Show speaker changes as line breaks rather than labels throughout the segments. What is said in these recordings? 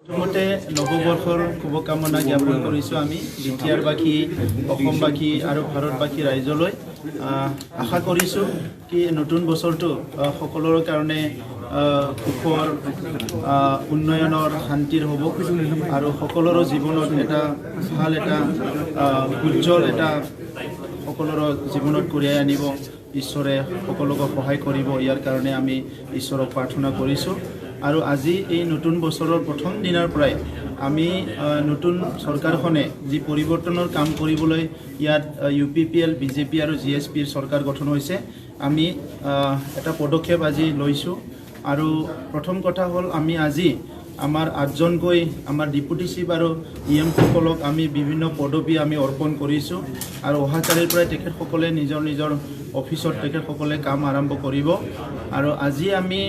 প্ৰথমতে নৱবৰ্ষৰ শুভকামনা জ্ঞাপন কৰিছোঁ আমি বিটিআৰবাসী অসমবাসী আৰু ভাৰতবাসী ৰাইজলৈ আশা কৰিছোঁ কি নতুন বছৰটো সকলোৰে কাৰণে সুখৰ উন্নয়নৰ শান্তিৰ হ'ব আৰু সকলোৰে জীৱনত এটা ভাল এটা উজ্জ্বল এটা সকলোৰে জীৱনত কঢ়িয়াই আনিব ঈশ্বৰে সকলোকে সহায় কৰিব ইয়াৰ কাৰণে আমি ঈশ্বৰক প্ৰাৰ্থনা কৰিছোঁ আৰু আজি এই নতুন বছৰৰ প্ৰথম দিনৰ পৰাই আমি নতুন চৰকাৰখনে যি পৰিৱৰ্তনৰ কাম কৰিবলৈ ইয়াত UPPL BJP আৰু GSPৰ চৰকাৰ গঠন হৈছে আমি এটা পদক্ষেপ আজি লৈছোঁ আৰু প্ৰথম কথা হ'ল আমি আজি আমাৰ 8জনকৈ আমাৰ ডিপুটি চিফ আৰু EM সকলক আমি বিভিন্ন পদবী আমি অৰ্পণ কৰিছোঁ আৰু অহাকালিৰ পৰাই তেখেতসকলে নিজৰ নিজৰ অফিচত তেখেতসকলে কাম আৰম্ভ কৰিব আৰু আজি আমি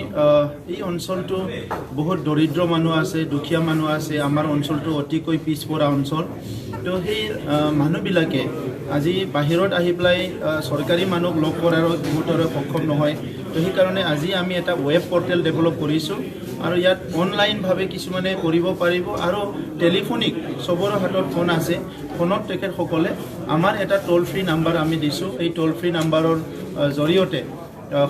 এই অঞ্চলটো বহুত দৰিদ্ৰ মানুহ আছে দুখীয়া মানুহ আছে আমাৰ অঞ্চলটো অতিকৈ পিছপৰা অঞ্চল তো সেই মানুহবিলাকে আজি বাহিৰত আহি পেলাই চৰকাৰী মানুহক লগ কৰাৰ বহুতৰে সক্ষম নহয় তো সেইকাৰণে আজি আমি এটা ৱেব পৰ্টেল ডেভেলপ কৰিছোঁ আৰু ইয়াত অনলাইনভাৱে কিছুমানে কৰিব পাৰিব আৰু টেলিফোনিক চবৰে হাতত ফোন আছে ফোনত তেখেতসকলে আমাৰ এটা টোল ফ্ৰী নাম্বাৰ আমি দিছোঁ এই টোল ফ্ৰী নাম্বাৰৰ জৰিয়তে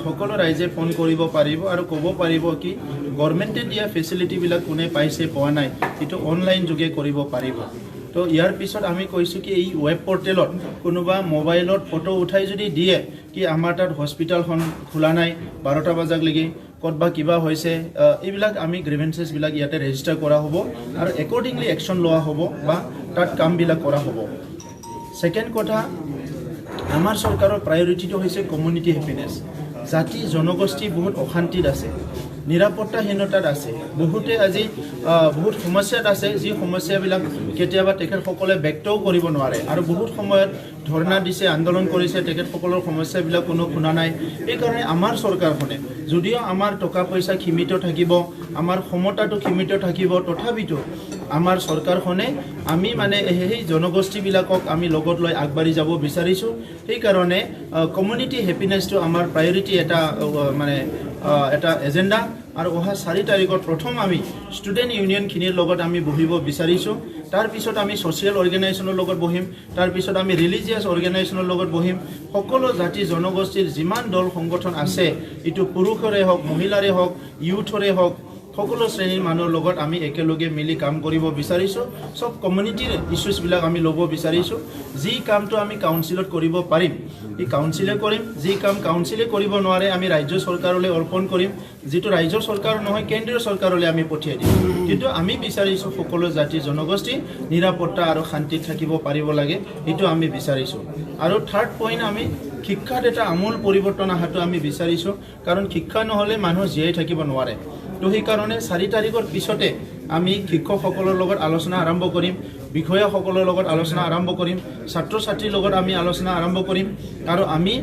সকলো ৰাইজে ফোন কৰিব পাৰিব আৰু ক'ব পাৰিব কি গভৰ্ণমেণ্টে দিয়া ফেচিলিটিবিলাক কোনে পাইছে পোৱা নাই এইটো অনলাইন যোগে কৰিব পাৰিব তো ইয়াৰ পিছত আমি কৈছোঁ কি এই ৱেব পৰ্টেলত কোনোবা মোবাইলত ফটো উঠাই যদি দিয়ে কি আমাৰ তাত হস্পিটেলখন খোলা নাই 12টা বজালৈকে ক'তবা কিবা হৈছে এইবিলাক আমি গ্ৰিভেন্সেছবিলাক ইয়াতে ৰেজিষ্টাৰ কৰা হ'ব আৰু একৰ্ডিংলি একশ্যন লোৱা হ'ব বা তাত কামবিলাক কৰা হ'ব ছেকেণ্ড কথা আমাৰ চৰকাৰৰ প্ৰায়ৰিটিটো হৈছে কমিউনিটি হেপিনেছ জাতি জনগোষ্ঠী বহুত অশান্তিত আছে নিৰাপত্তাহীনতাত আছে বহুতে আজি বহুত সমস্যাত আছে যি সমস্যাবিলাক কেতিয়াবা তেখেতসকলে ব্যক্তও কৰিব নোৱাৰে আৰু বহুত সময়ত ধৰ্ণা দিছে আন্দোলন কৰিছে তেখেতসকলৰ সমস্যাবিলাক কোনো শুনা নাই এইকাৰণে আমাৰ চৰকাৰখনে যদিও আমাৰ টকা পইচা সীমিত থাকিব আমাৰ ক্ষমতাটো সীমিত থাকিব তথাপিতো আমাৰ চৰকাৰখনে আমি মানে সেই জনগোষ্ঠীবিলাকক আমি লগত লৈ আগবাঢ়ি যাব বিচাৰিছোঁ সেইকাৰণে কমিউনিটি হেপিনেছটো আমাৰ প্ৰায়ৰিটি এটা মানে এটা এজেণ্ডা আৰু অহা 4 তাৰিখত প্ৰথম আমি ষ্টুডেণ্ট ইউনিয়নখিনিৰ লগত আমি বহিব বিচাৰিছোঁ তাৰপিছত আমি ছ'চিয়েল অৰ্গেনাইজেশ্যনৰ লগত বহিম তাৰপিছত আমি ৰিলিজিয়াছ অৰ্গেনাইজেশ্যনৰ লগত বহিম সকলো জাতি জনগোষ্ঠীৰ যিমান দল সংগঠন আছে এইটো পুৰুষৰে হওক মহিলাৰে হওক ইউথৰে হওক সকলো শ্ৰেণীৰ মানুহৰ লগত আমি একেলগে মিলি কাম কৰিব বিচাৰিছোঁ সব কমিউনিটিৰ ইছ্যুছবিলাক আমি ল'ব বিচাৰিছোঁ যি কামটো আমি কাউন্সিলত কৰিব পাৰিম এই কাউন্সিলে কৰিম যি কাম কাউন্সিলে কৰিব নোৱাৰে আমি ৰাজ্য চৰকাৰলৈ অৰ্পণ কৰিম যিটো ৰাজ্য চৰকাৰ নহয় কেন্দ্ৰীয় চৰকাৰলৈ আমি পঠিয়াই দিম কিন্তু আমি বিচাৰিছোঁ সকলো জাতি জনগোষ্ঠী নিৰাপত্তা আৰু শান্তিত থাকিব পাৰিব লাগে এইটো আমি বিচাৰিছোঁ আৰু থাৰ্ড পইণ্ট আমি শিক্ষাত এটা আমূল পৰিৱৰ্তন অহাটো আমি বিচাৰিছোঁ কাৰণ শিক্ষা নহ'লে মানুহ জীয়াই থাকিব নোৱাৰে তো সেইকাৰণে 4 তাৰিখৰ পিছতে আমি শিক্ষকসকলৰ লগত আলোচনা আৰম্ভ কৰিম বিষয়াসকলৰ লগত আলোচনা আৰম্ভ কৰিম ছাত্ৰ ছাত্ৰীৰ লগত আমি আলোচনা আৰম্ভ কৰিম আৰু আমি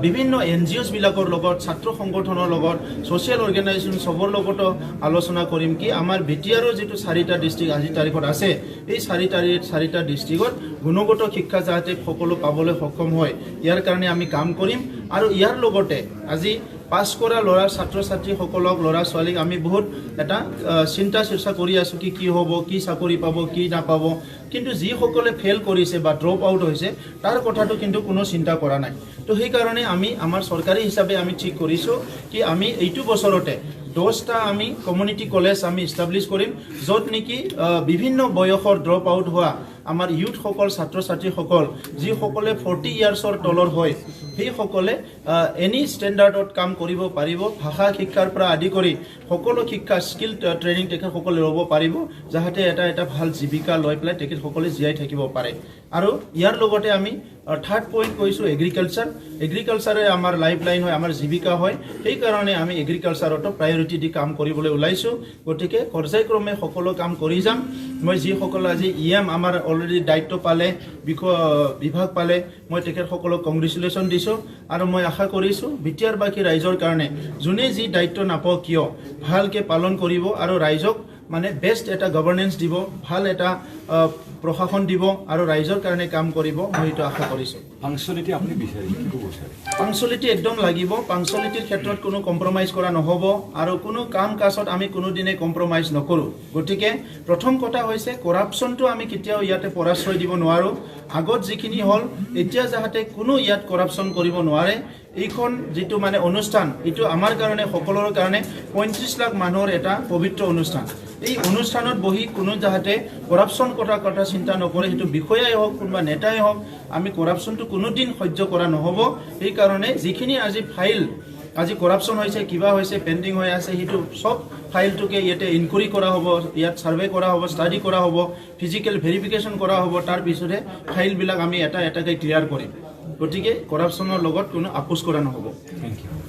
বিভিন্ন NGOsবিলাকৰ লগত ছাত্ৰ সংগঠনৰ লগত ছ'চিয়েল অৰ্গেনাইজেশ্যন সবৰ লগতো আলোচনা কৰিম কি আমাৰ বিটিআৰৰ যিটো 4টা ডিষ্ট্ৰিক্ট আজি তাৰিখত আছে এই 4টা ডিষ্ট্ৰিক্টত গুণগত শিক্ষা যাতে সকলো পাবলৈ সক্ষম হয় ইয়াৰ কাৰণে আমি কাম কৰিম আৰু ইয়াৰ লগতে আজি পাছ কৰা ল'ৰা ছাত্ৰ ছাত্ৰীসকলক ল'ৰা ছোৱালীক আমি বহুত এটা চিন্তা চৰ্চা কৰি আছোঁ কি হ'ব কি চাকৰি পাব কি নাপাব কিন্তু যিসকলে ফেইল কৰিছে বা ড্ৰপ আউট হৈছে তাৰ কথাটো কিন্তু কোনো চিন্তা কৰা নাই তো সেইকাৰণে আমি আমাৰ চৰকাৰী হিচাপে আমি ঠিক কৰিছোঁ কি আমি এইটো বছৰতে 10টা আমি কমিউনিটি কলেজ আমি ইষ্টাব্লিছ কৰিম য'ত নেকি বিভিন্ন বয়সৰ ড্ৰপ আউট হোৱা আমাৰ ইউথসকল ছাত্ৰ ছাত্ৰীসকল যিসকলে 40 ইয়াৰ্ছৰ তলৰ হয় সেইসকলে এনি ষ্টেণ্ডাৰ্ডত কাম কৰিব পাৰিব ভাষা শিক্ষাৰ পৰা আদি কৰি সকলো শিক্ষা স্কিল ট্ৰেইনিং তেখেতসকলে ল'ব পাৰিব যাতে এটা ভাল জীৱিকা লৈ পেলাই তেখেতসকলে জীয়াই থাকিব পাৰে আৰু ইয়াৰ লগতে আমি থাৰ্ড পইণ্ট কৈছোঁ এগ্ৰিকালচাৰে আমাৰ লাইফ লাইন হয় আমাৰ জীৱিকা হয় সেইকাৰণে আমি এগ্ৰিকালচাৰতো প্ৰায়ৰিটি দি কাম কৰিবলৈ ওলাইছোঁ গতিকে পৰ্যায়ক্ৰমে সকলো কাম কৰি যাম মই যিসকল আজি EM আমাৰ অলৰেডি দায়িত্ব পালে বিভাগ পালে মই তেখেতসকলক কংগ্ৰেচুলেশ্যন দিছোঁ আৰু মই আশা কৰিছোঁ বিটিআৰবাসী ৰাইজৰ কাৰণে যোনে যি দায়িত্ব নাপাওক কিয় ভালকৈ পালন কৰিব আৰু ৰাইজক মানে বেষ্ট এটা গভৰ্নেন্স দিব, ভাল এটা প্ৰশাসন দিব আৰু ৰাইজৰ কাৰণে কাম কৰিব, মই এইটো আশা কৰিছোঁ।
পাংচুৱেলিটি আপুনি বিচাৰে কি ক'ব বিচাৰে?
পাংচুৱেলিটি একদম লাগিব, পাংচুৱেলিটিৰ ক্ষেত্ৰত কোনো কম্প্ৰমাইজ কৰা নহ'ব আৰু কোনো কাম কাজত আমি কোনোদিনে কম্প্ৰমাইজ নকৰোঁ। গতিকে প্ৰথম কথা হৈছে কৰাপশ্যনটো আমি কেতিয়াও ইয়াতে পৰাশ্ৰয় দিব নোৱাৰোঁ। আগত যিখিনি হ'ল এতিয়া যাতে কোনো ইয়াত কৰাপশ্যন কৰিব নোৱাৰে। এইখন যিটো মানে অনুষ্ঠান এইটো আমাৰ কাৰণে সকলোৰে কাৰণে 35 লাখ মানুহৰ এটা পবিত্ৰ অনুষ্ঠান। এই অনুষ্ঠানত বহি কোনো যাতে কৰাপশ্যন কথা চিন্তা নকৰে, সেইটো বিষয়াই হওক কোনোবা নেতাই হওক, আমি কৰাপশ্যনটো কোনোদিন সহ্য কৰা নহ'ব। সেইকাৰণে যিখিনি আজি কৰাপশ্যন হৈছে, কিবা হৈছে, পেণ্ডিং হৈ আছে, সেইটো চব ফাইলটোকে ইয়াতে ইনকুৱাৰী কৰা হ'ব, ইয়াত ছাৰ্ভে কৰা হ'ব, ষ্টাডি কৰা হ'ব, ফিজিকেল ভেৰিফিকেশ্যন কৰা হ'ব, তাৰপিছতহে ফাইলবিলাক আমি এটা এটাকৈ ক্লিয়াৰ কৰিম। গতিকে কৰাপশ্যনৰ লগত কোনো আপোচ কৰা নহ'ব।
Thank U.